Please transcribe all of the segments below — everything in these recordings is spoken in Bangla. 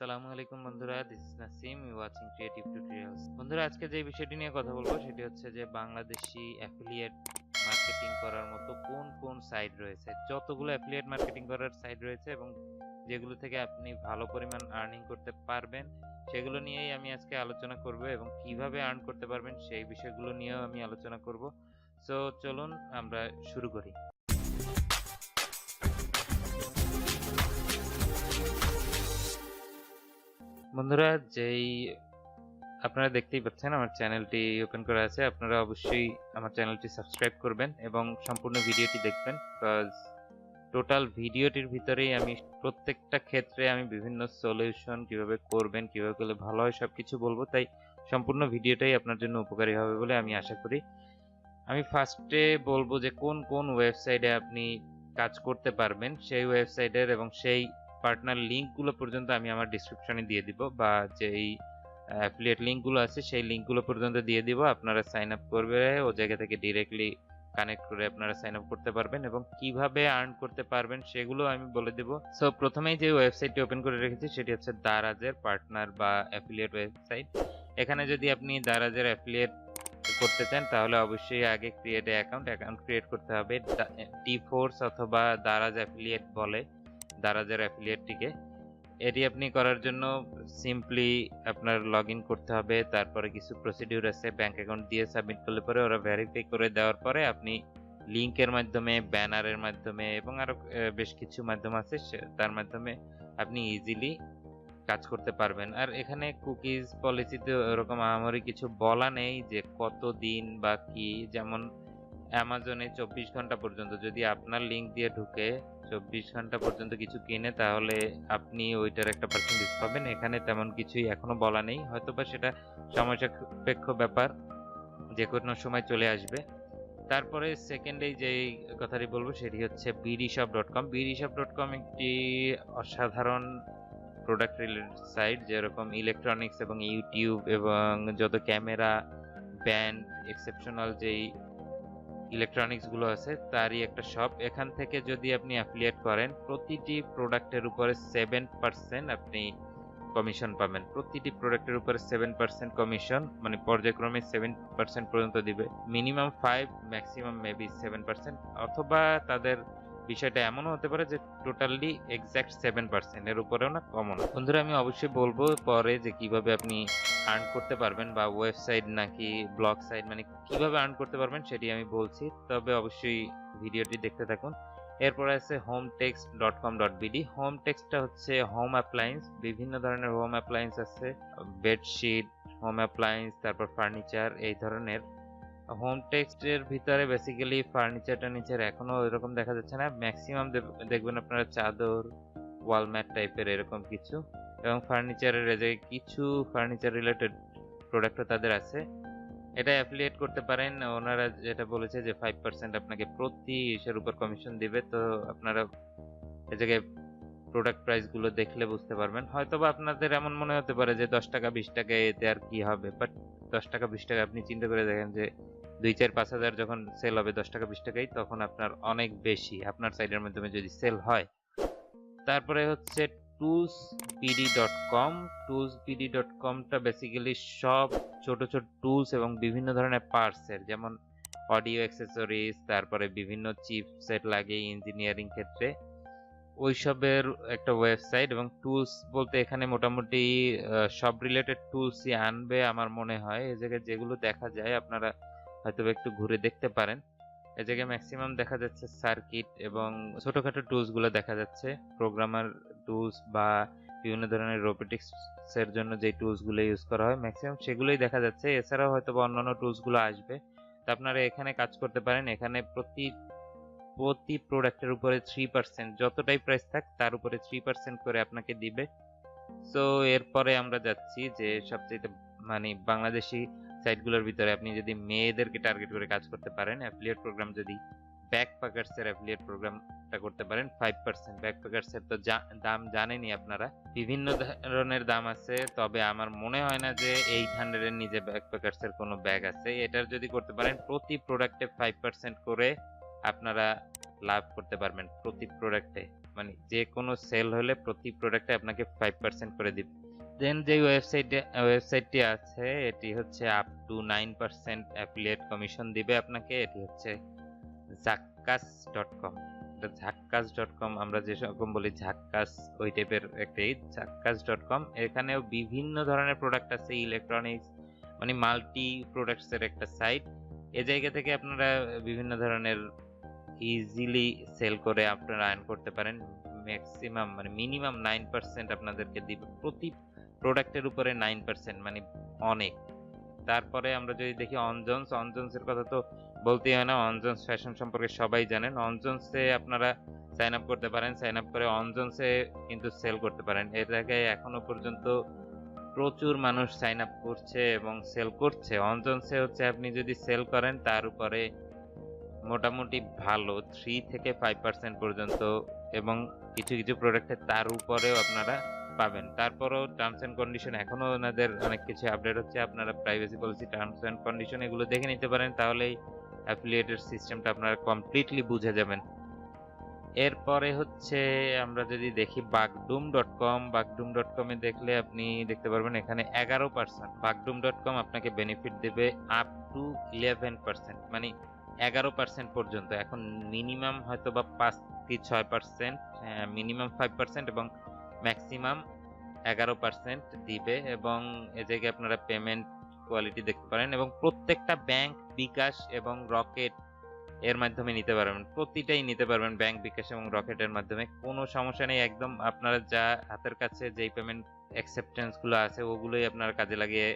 আসসালামু আলাইকুম বন্ধুরা, this is Nasim, you watching creative tutorials. বন্ধুরা, আজকে যে বিষয়টি নিয়ে কথা বলবো সেটি হচ্ছে যে বাংলাদেশি অ্যাফিলিয়েট মার্কেটিং করার মতো কোন কোন সাইট রয়েছে। যতগুলো অ্যাফিলিয়েট মার্কেটিং করার সাইট রয়েছে এবং যেগুলো থেকে আপনি ভালো পরিমাণ আর্নিং করতে পারবেন সেগুলো নিয়েই আমি আজকে আলোচনা করব এবং কিভাবে আর্ন করতে পারবেন সেই বিষয়গুলো নিয়েও আমি আলোচনা করব। সো চলুন আমরা শুরু করি। বন্ধুরা, যেই আপনারা দেখতেই পাচ্ছেন আমার চ্যানেলটি ওপেন করা আছে। আপনারা অবশ্যই আমার চ্যানেলটি সাবস্ক্রাইব করবেন এবং সম্পূর্ণ ভিডিওটি দেখবেন, বিকজ টোটাল ভিডিওটির ভিতরেই আমি প্রত্যেকটা ক্ষেত্রে আমি বিভিন্ন সলিউশন কিভাবে করবেন, কিভাবে করলে ভালো হয় সবকিছু বলবো। তাই সম্পূর্ণ ভিডিওটাই আপনার জন্য উপকারী হবে বলে আমি আশা করি। আমি ফার্স্টে বলবো যে কোন কোন ওয়েবসাইটে আপনি কাজ করতে পারবেন, সেই ওয়েবসাইটের এবং সেই পার্টনার লিঙ্কগুলো পর্যন্ত আমি আমার ডিসক্রিপশনে দিয়ে দিব, বা যেই অ্যাফিলিয়েট লিঙ্কগুলো আছে সেই লিঙ্কগুলো পর্যন্ত দিয়ে দিব। আপনারা সাইন আপ করবে ও জায়গা থেকে ডিরেক্টলি কানেক্ট করে আপনারা সাইন আপ করতে পারবেন এবং কিভাবে আর্ন করতে পারবেন সেগুলো আমি বলে দেব। সো প্রথমেই যে ওয়েবসাইটটি ওপেন করে রেখেছি সেটি হচ্ছে দারাজের পার্টনার বা অ্যাফিলিয়েট ওয়েবসাইট। এখানে যদি আপনি দারাজের অ্যাফিলিয়েট করতে চান তাহলে অবশ্যই আগে ক্রিয়েট অ্যাকাউন্ট ক্রিয়েট করতে হবে। ডিফোর্স অথবা দারাজ অ্যাফিলিয়েট বলে দারাজের অ্যাফিলিয়েটটিকে। এটি আপনি করার জন্য সিম্পলি আপনার লগ ইন করতে হবে, তারপরে কিছু প্রসিডিউর আছে, ব্যাংক অ্যাকাউন্ট দিয়ে সাবমিট করলে পরে ওরা ভেরিফাই করে দেওয়ার পরে আপনি লিঙ্কের মাধ্যমে, ব্যানারের মাধ্যমে এবং আরো বেশ কিছু মাধ্যম আছে, তার মাধ্যমে আপনি ইজিলি কাজ করতে পারবেন। আর এখানে কুকিজ পলিসিতে ওরকম আমারই কিছু বলা নেই যে কতদিন বা কি। যেমন অ্যামাজনে 24 ঘন্টা পর্যন্ত, যদি আপনার লিঙ্ক দিয়ে ঢুকে 24 ঘন্টা পর্যন্ত কিছু কিনে তাহলে আপনি ওইটার একটা পার্সেন্টেজ পাবেন। এখানে তেমন কিছুই এখনো বলা নেই, হয়তোবা সেটা সময় সাপেক্ষ ব্যাপার, যে কোনো সময় চলে আসবে। তারপরে সেকেন্ডেই যেই কথাটি বলবো সেটি হচ্ছে bdshop.com। bdshop.com একটি অসাধারণ প্রোডাক্ট রিলেটেড সাইট, যেরকম ইলেকট্রনিক্স এবং ইউটিউব এবং যত ক্যামেরা, ব্যান্ড, এক্সেপশনাল যেই ইলেকট্রনিক্স গুলো আছে তারই একটা শপ। এখান থেকে যদি আপনি অ্যাফিলিয়েট করেন প্রতিটি প্রোডাক্টের উপরে 7% আপনি কমিশন পাবেন। প্রতিটি প্রোডাক্টের উপরে 7% কমিশন, মানে পর্যায়ক্রমে 7% পর্যন্ত দিবে। মিনিমাম 5, ম্যাক্সিমাম মেবি 7%, অথবা তাদের বিষয়টা এমনও হতে পারে যে টোটালি এক্সাক্ট 7%, এর উপরেও না, কমও না। বন্ধুরা, আমি অবশ্যই বলবো পরে যে কিভাবে আপনি আর্ন করতে পারবেন, বা ওয়েবসাইট নাকি ব্লগ সাইট, মানে কিভাবে আর্ন করতে পারবেন সেটি আমি বলছি, তবে অবশ্যই ভিডিওটি দেখতে থাকুন। এরপর আছে hometext.com.bd। হোমটেক্সটা হচ্ছে হোম অ্যাপ্লায়েন্স, বিভিন্ন ধরনের হোম অ্যাপ্লায়েন্স আছে, বেডশিট, হোম অ্যাপ্লায়েন্স, তারপর ফার্নিচার, এই ধরনের। হোম টেক্সটের ভিতরে বেসিক্যালি ফার্নিচার টার্নিচার এখনো এরকম দেখা যাচ্ছে না, ম্যাক্সিমাম দেখবেন আপনারা চাদর, ওয়ালম্যাট টাইপের এরকম কিছু, এবং ফার্নিচারের যে কিছু ফার্নিচার রিলেটেড প্রোডাক্টও তাদের আছে। এটা অ্যাফিলিয়েট করতে পারেন। ওনারা যেটা বলেছে যে 5% আপনাকে প্রতি ইসের উপর কমিশন দিবে। তো আপনারা এই জায়গায় প্রোডাক্ট প্রাইস গুলো দেখলে বুঝতে পারবেন। হয়তোবা আপনাদের এমন মনে হতে পারে যে 10 টাকা 20 টাকা এতে আর কি হবে, বাট 10 টাকা 20 টাকা আপনি চিন্তা করে দেখেন যে 2, 4, 5 হাজার যখন সেল হবে 10 টাকা 20 টাকাই, তখন আপনার অনেক বেশি আপনার সাইডের মাধ্যমে যদি সেল হয়। তারপরে হচ্ছে toolsbd.com। toolsbd.comটা বেসিক্যালি সব ছোট ছোট টুলস এবং বিভিন্ন ধরনের পার্টসের, যেমন অডিও অ্যাক্সেসরিজ, তারপরে বিভিন্ন চিপসেট লাগে ইঞ্জিনিয়ারিং ক্ষেত্রে, ওইসবের একটা ওয়েবসাইট। এবং টুলস বলতে এখানে মোটামুটি সব রিলেটেড টুলসই আনবে আমার মনে হয়। এই জায়গায় যেগুলো দেখা যায় আপনারা হয়তো একটু ঘুরে দেখতে পারেন। এই জায়গায় ম্যাক্সিমাম দেখা যাচ্ছে সার্কিট এবং ছোটখাটো টুলস গুলো দেখা যাচ্ছে, প্রোগ্রামার টুলস বা বিভিন্ন ধরনের রোবোটিক্স এর জন্য যে টুলস গুলো ইউজ করা হয় ম্যাক্সিমাম সেগুলোই দেখা যাচ্ছে। এছাড়াও হয়তো অন্যান্য টুলস গুলো আসবে, তো আপনারা এখানে কাজ করতে পারেন। এখানে প্রতি প্রোডাক্টের উপরে 3%, যতটাই প্রাইস থাক তার উপরে 3% করে আপনাকে দিবে। সো এরপরে আমরা যাচ্ছি যে সবচেয়ে মানে বাংলাদেশি সাইটগুলোর ভিতরে আপনি যদি মেয়েদেরকে টার্গেট করে কাজ করতে পারেন, অ্যাফিলিয়েট প্রোগ্রাম যদি ব্যাকপ্যাকার্স এর অ্যাফিলিয়েট প্রোগ্রামটা করতে পারেন 5%। ব্যাকপ্যাকার্স এর তো দাম জানেনই আপনারা, বিভিন্ন ধরনের দাম আছে, তবে আমার মনে হয় না যে 800 এর নিচে ব্যাকপ্যাকার্স এর কোনো ব্যাগ আছে। এটার যদি করতে পারেন প্রতি প্রোডাক্টে 5% করে আপনারা লাভ করতে পারবেন প্রতি প্রোডাক্টে। মানে যে কোনো সেল হলে প্রতি প্রোডাক্টে আপনাকে 5% করে দিবে। দেন যে ওয়েবসাইটটি আছে এটি হচ্ছে আপ টু 9% অ্যাফিলিয়েট কমিশন দিবে আপনাকে। এটি হচ্ছে ঝাক্কাস.com। এটা ঝাক্কাস.com, আমরা যেরকম বলি ঝাক্কাস, ওই টাইপের একটাই ঝাক্কাস.com। এখানেও বিভিন্ন ধরনের প্রোডাক্ট আছে, ইলেকট্রনিক্স, মানে মাল্টি প্রোডাক্টস এর একটা সাইট। এই জায়গা থেকে আপনারা বিভিন্ন ধরনের ইজিলি সেল করে আপনারা আর্ন করতে পারেন। ম্যাক্সিমাম মানে মিনিমাম 9% আপনাদেরকে দিবে প্রতি প্রোডাক্টের উপরে। 9% মানে অনেক। তারপরে আমরা যদি দেখি অনজন্সের কথা তো বলতেই হয় না। অনজন্স ফ্যাশন সম্পর্কে সবাই জানেন। অনজন্সে আপনারা সাইন আপ করতে পারেন, সাইন আপ করে অনজন্সে কিন্তু সেল করতে পারেন। এর আগে এখনো পর্যন্ত প্রচুর মানুষ সাইন আপ করছে এবং সেল করছে। অনজন্সে হচ্ছে আপনি যদি সেল করেন তার উপরে মোটামুটি ভালো 3 থেকে 5% পর্যন্ত, এবং কিছু কিছু প্রোডাক্টে তার উপরেও আপনারা পাবেন। তারপরও টার্মস এন্ড কন্ডিশন এখনো ওনাদের অনেক কিছু আপডেট হচ্ছে। আপনারা privacy policy, terms and condition এগুলো দেখে নিতে পারেন, তাহলেই অ্যাফিলিয়েটের সিস্টেমটা আপনারা কমপ্লিটলি বুঝে যাবেন। এরপরে হচ্ছে আমরা যদি দেখি বাগডুম.com। বাগডুম.com-এ দেখলে আপনি দেখতে পারবেন এখানে 11%। বাগডুম.com আপনাকে বেনিফিট দেবে আপ টু 11%, মানে 11% পর্যন্ত। এখন মিনিমাম হয়তো বা 5 কি 6%, মিনিমাম 5% এবং ম্যাক্সিমাম 11% দিবে। এবং এ জায়গায় আপনারা পেমেন্ট কোয়ালিটি দেখতে পারেন, এবং প্রত্যেকটা ব্যাংক, বিকাশ এবং রকেট এর মাধ্যমে নিতে পারবেন। প্রতিটাই নিতে পারবেন ব্যাংক, বিকাশ এবং রকেটের মাধ্যমে, কোনো সমস্যা নেই। একদম আপনারা যা হাতের কাছে যেই পেমেন্ট অ্যাকসেপ্টেন্স গুলো আছে ওগুলোই আপনারা কাজে লাগিয়ে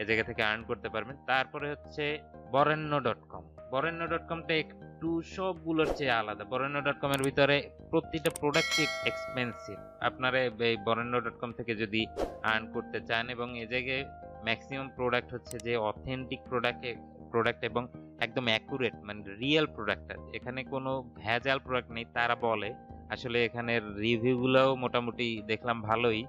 এ জায়গা থেকে আর্ন করতে পারবেন। তারপরে হচ্ছে বরেণ্য.com। বরেণ্য.comটা একটু সবগুলোর চেয়ে আলাদা। বরেণ্য.com এর ভিতরে প্রতিটা প্রোডাক্ট এক্সপেন্সিভ। আপনারা এই বরেণ্য.com থেকে যদি আর্ন করতে চান, এবং এ জায়গায় ম্যাক্সিমাম প্রোডাক্ট হচ্ছে যে অথেন্টিক প্রোডাক্ট এবং একদম অ্যাকুরেট, মানে রিয়েল প্রোডাক্ট। এখানে কোনো ভেজাল প্রোডাক্ট নেই তারা বলে। আসলে এখানের রিভিউ গুলোও মোটামুটি দেখলাম ভালোই।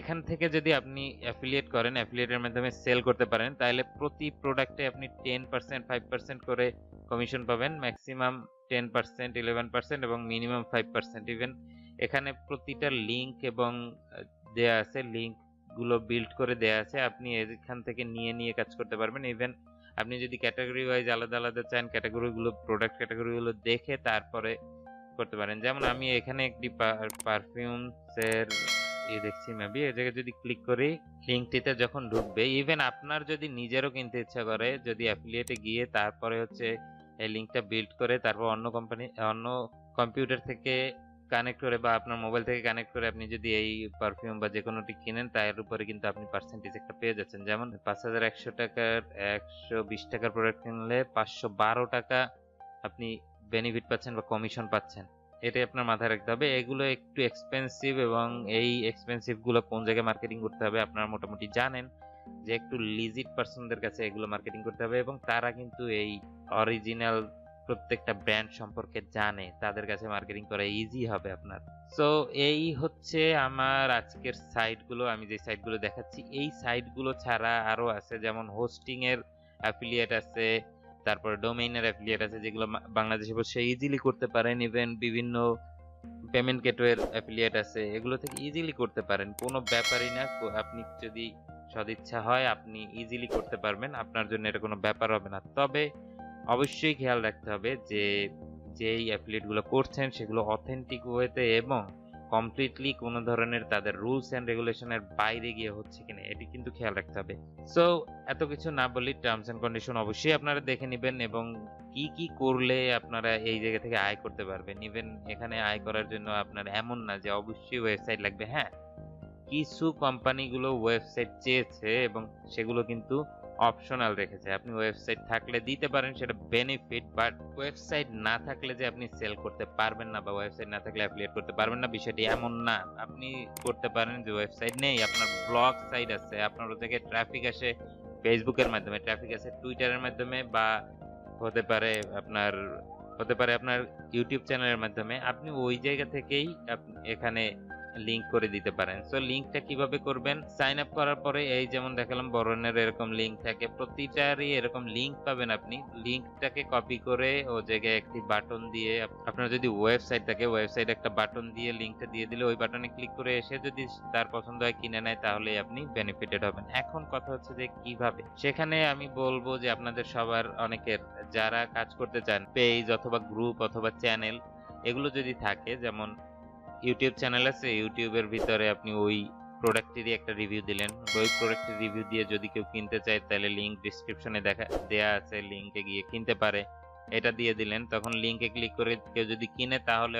এখান থেকে যদি আপনি অ্যাফিলিয়েট করেন, অ্যাফিলিয়েটের মাধ্যমে সেল করতে পারেন, তাহলে প্রতি প্রোডাক্টে আপনি 10%, 5% করে কমিশন পাবেন। ম্যাক্সিমাম 10%, 11% এবং মিনিমাম 5%। ইভেন এখানে প্রতিটা লিংক এবং দেয়া আছে, লিংক গুলো বিল্ড করে দেয়া আছে, আপনি এখান থেকে নিয়ে নিয়ে কাজ করতে পারবেন। ইভেন আপনি যদি ক্যাটাগরি ওয়াইজ আলাদা আলাদা চান, ক্যাটাগরি গুলো, প্রোডাক্ট ক্যাটাগরি গুলো দেখে তারপরে করতে পারেন। যেমন আমি এখানে একটি পারফিউমস এর দেখছি, মেবি এই জায়গায় যদি ক্লিক করি, লিঙ্কটিতে যখন ঢুকবে, ইভেন আপনার যদি নিজেরও কিনতে ইচ্ছা করে, যদি অ্যাফিলিয়েটে গিয়ে তারপরে হচ্ছে এই লিঙ্কটা বিল্ড করে তারপর অন্য কম্পিউটার থেকে কানেক্ট করে বা আপনার মোবাইল থেকে কানেক্ট করে আপনি যদি এই পারফিউম বা যে কোনোটি কিনেন, তার উপরে কিন্তু আপনি পার্সেন্টেজ একটা পেয়ে যাচ্ছেন। যেমন 5100 টাকার 120 টাকার প্রোডাক্ট কিনলে 512 টাকা আপনি বেনিফিট পাচ্ছেন বা কমিশন পাচ্ছেন। এটাই আপনার মাথায় রাখতে হবে। এগুলো একটু এক্সপেন্সিভ, এবং এই এক্সপেন্সিভ গুলো কোন জায়গায় মার্কেটিং করতে হবে আপনারা মোটামুটি জানেন, যে একটু লিজিট পার্সনদের কাছে এগুলো মার্কেটিং করতে হবে, এবং তারা কিন্তু এই অরিজিনাল প্রত্যেকটা ব্র্যান্ড সম্পর্কে জানে, তাদের কাছে মার্কেটিং করা ইজি হবে আপনার। সো এই হচ্ছে আমার আজকের সাইটগুলো। আমি যে সাইটগুলো দেখাচ্ছি, এই সাইটগুলো ছাড়া আরো আছে, যেমন হোস্টিং এর অ্যাফিলিয়েট আছে, তারপর ডোমেইনের অ্যাফিলিয়েট আছে, যেগুলো বাংলাদেশে বসে ইজিলি করতে পারেন। ইভেন বিভিন্ন পেমেন্ট গেটওয়ের অ্যাফিলিয়েট আছে, এগুলো থেকে ইজিলি করতে পারেন, কোনো ব্যাপারই না। আপনি যদি সদিচ্ছা হয় আপনি ইজিলি করতে পারবেন, আপনার জন্য এটা কোনো ব্যাপার হবে না। তবে অবশ্যই খেয়াল রাখতে হবে যে যেই অ্যাফিলিয়েট গুলো করছেন সেগুলো অথেন্টিক ওয়েতে এবং কমপ্লিটলি কোনো ধরনের তাদের রুলস এন্ড রেগুলেশনের বাইরে গিয়ে হচ্ছে কিনা, এটি কিন্তু খেয়াল রাখতে হবে। সো এত কিছু না বলি, টার্মস এন্ড কন্ডিশন অবশ্যই আপনারা দেখে নেবেন, এবং কি কি করলে আপনারা এই জায়গা থেকে আয় করতে পারবেন। ইভেন এখানে আয় করার জন্য আপনার এমন না যে অবশ্যই ওয়েবসাইট লাগবে। হ্যাঁ, কিছু কোম্পানিগুলো ওয়েবসাইট চেয়েছে এবং সেগুলো কিন্তু অপশনাল রেখেছে। আপনি ওয়েবসাইট থাকলে দিতে পারেন, সেটা বেনিফিট। বাট ওয়েবসাইট না থাকলে যে আপনি সেল করতে পারবেন না বা ওয়েবসাইট না থাকলে অ্যাফিলিয়েট করতে পারবেন না, বিষয়টি এমন না। আপনি করতে পারেন, যে ওয়েবসাইট নেই, আপনার ব্লগ সাইট আছে, আপনার ওই জায়গায় ট্রাফিক আসে ফেসবুকের মাধ্যমে, ট্রাফিক আসে টুইটারের মাধ্যমে, বা হতে পারে আপনার ইউটিউব চ্যানেলের মাধ্যমে। আপনি ওই জায়গা থেকেই এখানে লিংক করে দিতে পারেন। সো লিংকটা কিভাবে করবেন, সাইন আপ করার পরে এই যেমন দেখালাম বরণের এরকম লিংক থাকে, প্রতিটারই এরকম লিংক পাবেন। আপনি লিংকটাকে কপি করে ও জায়গায় একটি বাটন দিয়ে, আপনার যদি ওয়েবসাইট থাকে ওয়েবসাইট একটা বাটন দিয়ে লিংকটা দিয়ে দিলে ওই বাটনে ক্লিক করে এসে যদি তার পছন্দ হয় কিনে নেয় তাহলে আপনি বেনিফিটেড হবেন। এখন কথা হচ্ছে যে কিভাবে, সেখানে আমি বলবো যে আপনাদের সবার অনেকের যারা কাজ করতে চান পেজ অথবা গ্রুপ অথবা চ্যানেল এগুলো যদি থাকে, যেমন ইউটিউব চ্যানেল আছে, ইউটিউবের ভিতরে আপনি ওই প্রোডাক্টেরই একটা রিভিউ দিলেন, ওই প্রোডাক্টের রিভিউ দিয়ে যদি কেউ কিনতে চায় তাহলে লিংক ডিসক্রিপশনে দেয়া আছে, লিংকে গিয়ে কিনতে পারে, এটা দিয়ে দিলেন। তখন লিংকে ক্লিক করে কেউ যদি কিনে তাহলে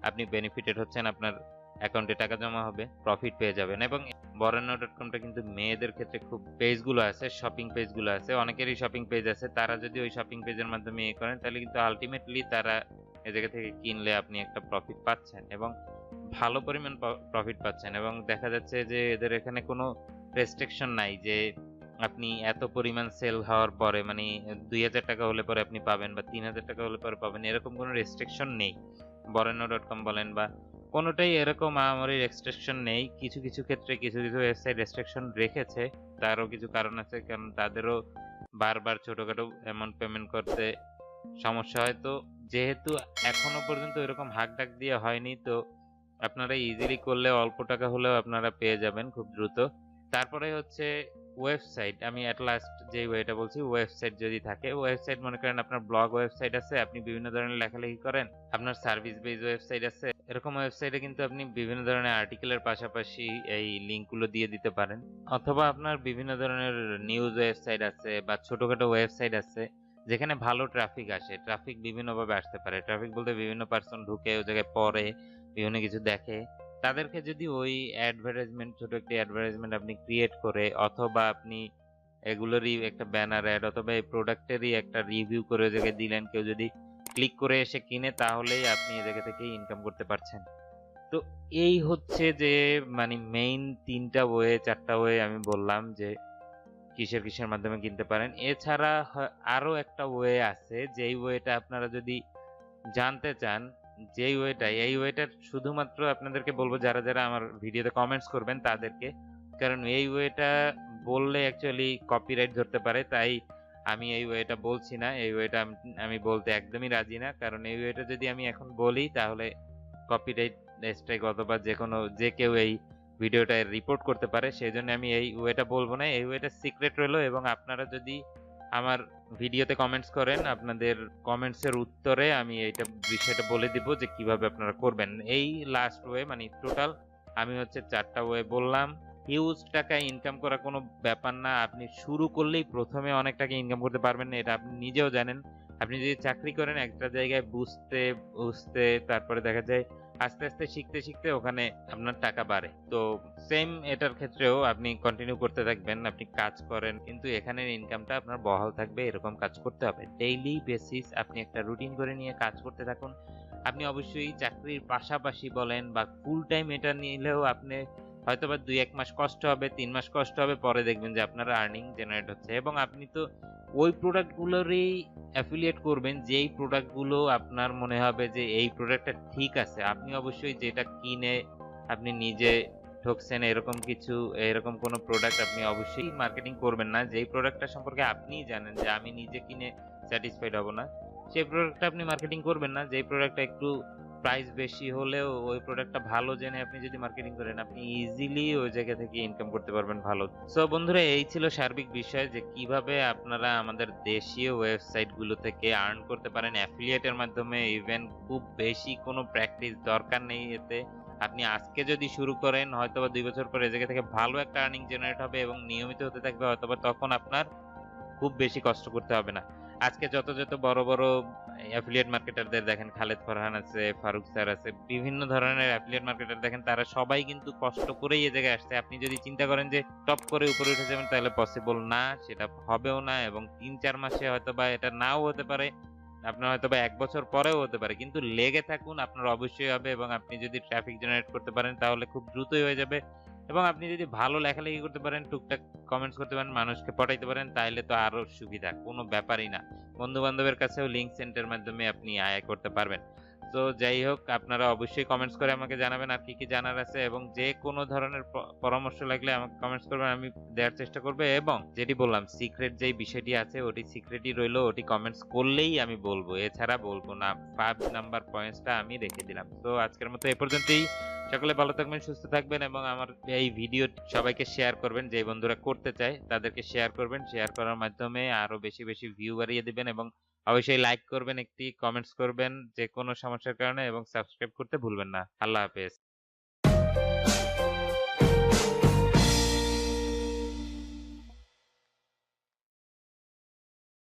আপনি বেনিফিটেড হচ্ছেন, আপনার অ্যাকাউন্টে টাকা জমা হবে, প্রফিট পেয়ে যাবেন। এবং বরেণ্য.কমটা কিন্তু মেয়েদের ক্ষেত্রে খুব পেজগুলো আছে, শপিং পেজগুলো আছে, অনেকেরই শপিং পেজ আছে, তারা যদি ওই শপিং পেজের মাধ্যমে করেন তাহলে কিন্তু আলটিমেটলি তারা এ জায়গা থেকে কিনলে আপনি একটা প্রফিট পাচ্ছেন এবং ভালো পরিমাণ প্রফিট পাচ্ছেন। এবং দেখা যাচ্ছে যে এদের এখানে কোনো রেস্ট্রিকশন নাই যে আপনি এত পরিমাণ সেল হওয়ার পরে মানে 2000 টাকা হলে পরে আপনি পাবেন বা 3000 টাকা হলে পরে পাবেন, এরকম কোনো রেস্ট্রিকশন নেই। বরেণ্য.কম বলেন বা কোনোটাই এরকম আমারই রেস্ট্রিকশন নেই। কিছু কিছু ক্ষেত্রে কিছু কিছু ওয়েবসাইট রেস্ট্রিকশন রেখেছে, তারও কিছু কারণ আছে, কারণ তাদেরও বারবার ছোটখাটো অ্যামাউন্ট পেমেন্ট করতে সমস্যা হয়। তো যেহেতু এখনো পর্যন্ত এরকম হাক ডাক দিয়ে হয়নি, তো আপনারা ইজিলি করলে অল্প টাকা হলেও আপনারা পেয়ে যাবেন খুব দ্রুত। তারপরে হচ্ছে ওয়েবসাইট, আমি এট লাস্ট যে ওয়েটা বলছি, ওয়েবসাইট যদি থাকে, ওয়েবসাইট মনে করেন আপনার ব্লগ ওয়েবসাইট আছে, আপনি বিভিন্ন ধরনের লেখালেখি করেন, আপনার সার্ভিস বেজ ওয়েবসাইট আছে, এরকম ওয়েবসাইটে কিন্তু আপনি বিভিন্ন ধরনের আর্টিকেলের পাশাপাশি এই লিঙ্কগুলো দিয়ে দিতে পারেন। অথবা আপনার বিভিন্ন ধরনের নিউজ ওয়েবসাইট আছে বা ছোটখাটো ওয়েবসাইট আছে যেখানে ভালো ট্রাফিক আসে, ট্রাফিক বিভিন্নভাবে আসতে পারে, ট্রাফিক বলতে বিভিন্ন পার্সন ঢুকে ওই জায়গায় পড়ে, বিভিন্ন কিছু দেখে, তাদেরকে যদি ওই অ্যাডভার্টাইজমেন্ট, ছোট একটি অ্যাডভার্টাইজমেন্ট আপনি ক্রিয়েট করে অথবা আপনি এগুলোরই একটা ব্যানার অ্যাড অথবা এই প্রোডাক্টেরই একটা রিভিউ করে ওই জায়গায় দিলেন, কেউ যদি ক্লিক করে এসে কিনে তাহলেই আপনি এই জায়গা থেকে ইনকাম করতে পারছেন। তো এই হচ্ছে যে মানে মেইন 3টা ওয়ে 4টা ওয়ে আমি বললাম যে কিসের কিসের মাধ্যমে কিনতে পারেন। এছাড়া আরো একটা ওয়ে আছে, যেই ওয়েটা আপনারা যদি জানতে চান, যেই ওয়েটা, এই ওয়েটা শুধুমাত্র আপনাদেরকে বলবো যারা যারা আমার ভিডিওতে কমেন্টস করবেন তাদেরকে, কারণ এই ওয়েটা বললে অ্যাকচুয়ালি কপিরাইট ধরতে পারে, তাই আমি এই ওয়েটা বলছি না। এই ওয়েটা আমি বলতে একদমই রাজি না, কারণ এই ওয়েটা যদি আমি এখন বলি তাহলে কপিরাইট স্ট্রাইক অথবা যে কেউ এই ভিডিওটা রিপোর্ট করতে পারে, সেই জন্য আমি এই ওয়েটা বলবো না। এই ওয়েটা সিক্রেট রইলো। এবং আপনারা যদি আমার ভিডিওতে কমেন্টস করেন, আপনাদের কমেন্টসের উত্তরে আমি এইটা বিষয়টা বলে দিব যে কিভাবে আপনারা করবেন। এই লাস্ট ওয়ে মানে টোটাল আমি হচ্ছে 4টা ওয়ে বললাম। হিউজ টাকা ইনকাম করা কোনো ব্যাপার না, আপনি শুরু করলেই প্রথমে অনেক টাকা ইনকাম করতে পারবেন না, এটা আপনি নিজেও জানেন। আপনি যদি চাকরি করেন একটা জায়গায় বুঝতে বুঝতে তারপরে দেখা যায় আস্তে আস্তে শিখতে শিখতে ওখানে আপনার টাকা বাড়ে। তো সেম এটার ক্ষেত্রেও আপনি কন্টিনিউ করতে থাকবেন, আপনি কাজ করেন কিন্তু এখানের ইনকামটা আপনার বহাল থাকবে, এরকম কাজ করতে হবে। ডেইলি বেসিস আপনি একটা রুটিন করে নিয়ে কাজ করতে থাকুন। আপনি অবশ্যই চাকরির পাশাপাশি বলেন বা ফুল টাইম এটা নিলেও আপনি হয়তোবা 2-1 মাস কষ্ট হবে, 3 মাস কষ্ট হবে, পরে দেখবেন যে আপনার আর্নিং জেনারেট হচ্ছে। এবং আপনি তো ওই প্রোডাক্টগুলোরই অ্যাফিলিয়েট করবেন যেই প্রোডাক্টগুলো আপনার মনে হবে যে এই প্রোডাক্টটা ঠিক আছে। আপনি অবশ্যই যেটা কিনে আপনি নিজে ঠকছেন এরকম কিছু, এরকম কোনো প্রোডাক্ট আপনি অবশ্যই মার্কেটিং করবেন না। যেই প্রোডাক্টটা সম্পর্কে আপনিই জানেন যে আমি নিজে কিনে স্যাটিসফাইড হব না, সেই প্রোডাক্টটা আপনি মার্কেটিং করবেন না। যেই প্রোডাক্টটা একটু প্রাইস বেশি হলেও ওই প্রোডাক্টটা ভালো জেনে আপনি যদি মার্কেটিং করেন, আপনি ইজিলি ওই জায়গা থেকে ইনকাম করতে পারবেন ভালো। সো বন্ধুরা, এই ছিল সার্বিক বিষয় যে কিভাবে আপনারা আমাদের দেশীয় ওয়েবসাইট গুলো থেকে আর্ন করতে পারেন অ্যাফিলিয়েটের মাধ্যমে। ইভেন খুব বেশি কোনো প্র্যাকটিস দরকার নেই এতে। আপনি আজকে যদি শুরু করেন হয়তোবা 2 বছর পরে এই জায়গা থেকে ভালো একটা আর্নিং জেনারেট হবে এবং নিয়মিত হতে থাকবে, হয়তোবা তখন আপনার খুব বেশি কষ্ট করতে হবে না। আজকে যত যত বড় বড় অ্যাফিলিয়েট মার্কেটারদের দেখেন, খালেদ ফরহান আছে, ফারুক স্যার আছে, বিভিন্ন ধরনের অ্যাফিলিয়েট মার্কেটার দেখেন, তারা সবাই কিন্তু কষ্ট করেই এই জায়গায় আসছে। আপনি যদি চিন্তা করেন যে টপ করে উপরে উঠে যাবেন তাহলে পসিবল না, সেটা হবেও না। এবং 3-4 মাসে হয়তোবা এটা নাও হতে পারে, আপনার হয়তোবা 1 বছর পরেও হতে পারে, কিন্তু লেগে থাকুন, আপনার অবশ্যই হবে। এবং আপনি যদি ট্রাফিক জেনারেট করতে পারেন তাহলে খুব দ্রুতই হয়ে যাবে। এবং আপনি যদি ভালো লেখালেখি করতে পারেন, টুকটাক কমেন্টস করতে পারেন, মানুষকে পটাইতে পারেন, তাহলে তো আরো সুবিধা, কোনো ব্যাপারই না। বন্ধু বান্ধবের কাছেও লিঙ্ক সেন্টার মাধ্যমে আপনি আয় করতে পারবেন। তো যাই হোক, আপনারা অবশ্যই কমেন্টস করে আমাকে জানাবেন আর কি কি জানার আছে, এবং যে কোনো ধরনের পরামর্শ লাগলে আমাকে কমেন্টস করবেন, আমি দেওয়ার চেষ্টা করবো। এবং যেটি বললাম, সিক্রেট যেই বিষয়টি আছে ওটি সিক্রেটই রইলো, ওটি কমেন্টস করলেই আমি বলবো, এছাড়া বলবো না। 5 নাম্বার পয়েন্টসটা আমি রেখে দিলাম। তো আজকের মতো এ পর্যন্তই। সকলে ভালো থাকবেন, সুস্থ থাকবেন, এবং আমার এই ভিডিও সবাইকে শেয়ার করবেন। যে বন্ধুরা করতে চায় তাদেরকে শেয়ার করবেন। শেয়ার করার মাধ্যমে আরো বেশি বেশি ভিউ বাড়িয়ে দিবেন, এবং অবশ্যই লাইক করবেন, একটি কমেন্টস করবেন যে কোনো সমস্যার কারণে, এবং সাবস্ক্রাইব করতে ভুলবেন না। আল্লাহ হাফেজ।